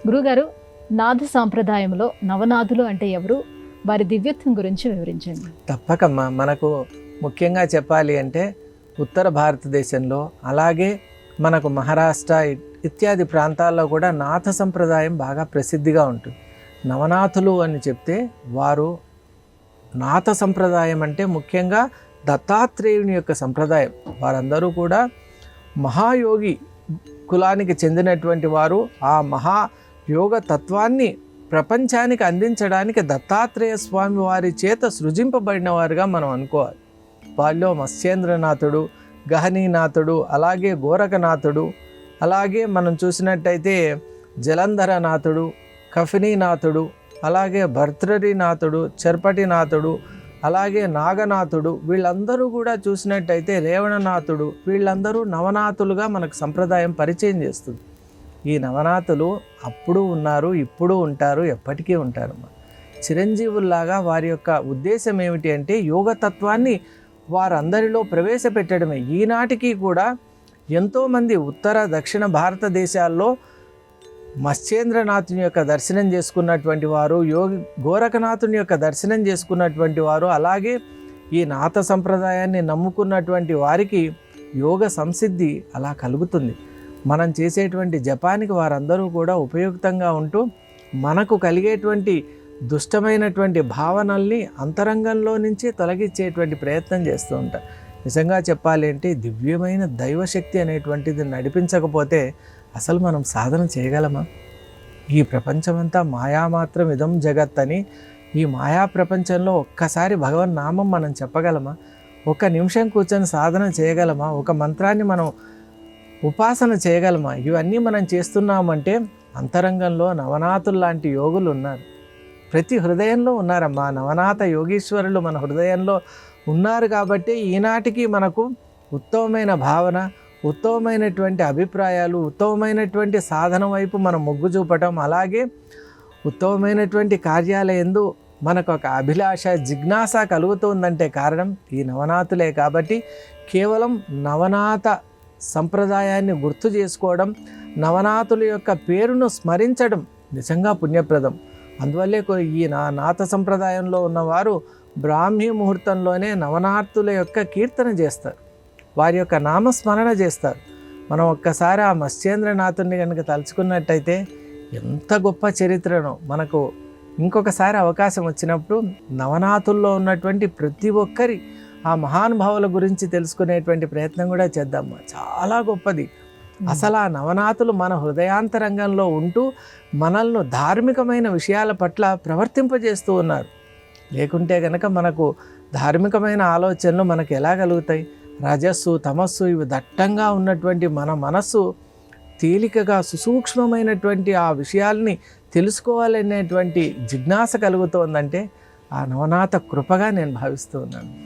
గురుగారు, నాథ సాంప్రదాయంలో నవనాథులు అంటే ఎవరు, వారి దివ్యత్వం గురించి వివరించండి. తప్పకమ్మా. మనకు ముఖ్యంగా చెప్పాలి అంటే ఉత్తర భారతదేశంలో, అలాగే మనకు మహారాష్ట్ర ఇత్యాది ప్రాంతాల్లో కూడా నాథ సంప్రదాయం బాగా ప్రసిద్ధిగా ఉంటుంది. నవనాథులు అని చెప్తే వారు నాథ సంప్రదాయం అంటే ముఖ్యంగా దత్తాత్రేయుని యొక్క సంప్రదాయం. వారందరూ కూడా మహాయోగి కులానికి చెందినటువంటి వారు. ఆ మహాయోగ తత్వాన్ని ప్రపంచానికి అందించడానికి దత్తాత్రేయ స్వామి వారి చేత సృజింపబడిన వారుగా మనం అనుకోవాలి. వాళ్ళు మత్స్యేంద్రనాథుడు, గహనీనాథుడు, అలాగే గోరఖనాథుడు, అలాగే మనం చూసినట్టయితే జలంధరనాథుడు, కఫినీనాథుడు, అలాగే భర్తృనాథుడు, చర్పటినాథుడు, అలాగే నాగనాథుడు, వీళ్ళందరూ కూడా చూసినట్టయితే రేవణనాథుడు, వీళ్ళందరూ నవనాథులుగా మనకు సంప్రదాయం పరిచయం చేస్తుంది. ఈ నవనాథులు అప్పుడు ఉన్నారు, ఇప్పుడు ఉంటారు, ఎప్పటికీ ఉంటారు. చిరంజీవుల్లాగా వారి యొక్క ఉద్దేశం ఏమిటి అంటే యోగతత్వాన్ని వారందరిలో ప్రవేశపెట్టడమే. ఈనాటికి కూడా ఎంతోమంది ఉత్తర దక్షిణ భారతదేశాల్లో మత్స్యేంద్రనాథుని యొక్క దర్శనం చేసుకున్నటువంటి వారు, గోరఖనాథుని యొక్క దర్శనం చేసుకున్నటువంటి వారు, అలాగే ఈ నాథ సంప్రదాయాన్ని నమ్ముకున్నటువంటి వారికి యోగ సంసిద్ధి అలా కలుగుతుంది. మనం చేసేటువంటి జపానికి వారందరూ కూడా ఉపయుక్తంగా ఉంటూ మనకు కలిగేటువంటి దుష్టమైనటువంటి భావనల్ని అంతరంగంలో నుంచి తొలగించేటువంటి ప్రయత్నం చేస్తూ ఉంటారు. నిజంగా చెప్పాలి అంటే దివ్యమైన దైవశక్తి అనేటువంటిది నడిపించకపోతే అసలు మనం సాధన చేయగలమా? ఈ ప్రపంచమంతా మాయామాత్రం ఇదం జగత్ అని, ఈ మాయా ప్రపంచంలో ఒక్కసారి భగవన్ నామం మనం చెప్పగలమా? ఒక నిమిషం కూర్చొని సాధన చేయగలమా? ఒక మంత్రాన్ని మనం ఉపాసన చేయగలమా? ఇవన్నీ మనం చేస్తున్నామంటే అంతరంగంలో నవనాథులు లాంటి యోగులు ఉన్నారు. ప్రతి హృదయంలో ఉన్నారమ్మా. నవనాథ యోగీశ్వరులు మన హృదయంలో ఉన్నారు. కాబట్టి ఈనాటికి మనకు ఉత్తమమైన భావన, ఉత్తమమైనటువంటి అభిప్రాయాలు, ఉత్తమమైనటువంటి సాధన వైపు మనం మొగ్గు చూపటం, అలాగే ఉత్తమమైనటువంటి కార్యాలయందు మనకు ఒక అభిలాష, జిజ్ఞాస కలుగుతుందంటే కారణం ఈ నవనాథులే. కాబట్టి కేవలం నవనాథ సంప్రదాయాన్ని గుర్తు చేసుకోవడం, నవనాథుల యొక్క పేరును స్మరించడం నిజంగా పుణ్యప్రదం. అందువల్లే ఈ నాథ సంప్రదాయంలో ఉన్నవారు బ్రాహ్మీ ముహూర్తంలోనే నవనాథుల యొక్క కీర్తన చేస్తారు, వారి యొక్క నామస్మరణ చేస్తారు. మనం ఒక్కసారి ఆ మత్స్యేంద్రనాథుని కనుక తలుచుకున్నట్టయితే ఎంత గొప్ప చరిత్రనో. మనకు ఇంకొకసారి అవకాశం వచ్చినప్పుడు నవనాథుల్లో ఉన్నటువంటి ప్రతి ఒక్కరి ఆ మహానుభావుల గురించి తెలుసుకునేటువంటి ప్రయత్నం కూడా చేద్దాము. చాలా గొప్పది. అసలు ఆ నవనాథులు మన హృదయాంతరంగంలో ఉంటూ మనల్ని ధార్మికమైన విషయాల పట్ల ప్రవర్తింపజేస్తూ ఉన్నారు. లేకుంటే కనుక మనకు ధార్మికమైన ఆలోచనలు మనకు ఎలా కలుగుతాయి? రజస్సు, తమస్సు ఇవి దట్టంగా ఉన్నటువంటి మన మనస్సు తేలికగా సుసూక్ష్మమైనటువంటి ఆ విషయాల్ని తెలుసుకోవాలనేటువంటి జిజ్ఞాస కలుగుతోందంటే ఆ నవనాథ కృపగా నేను భావిస్తూ ఉన్నాను.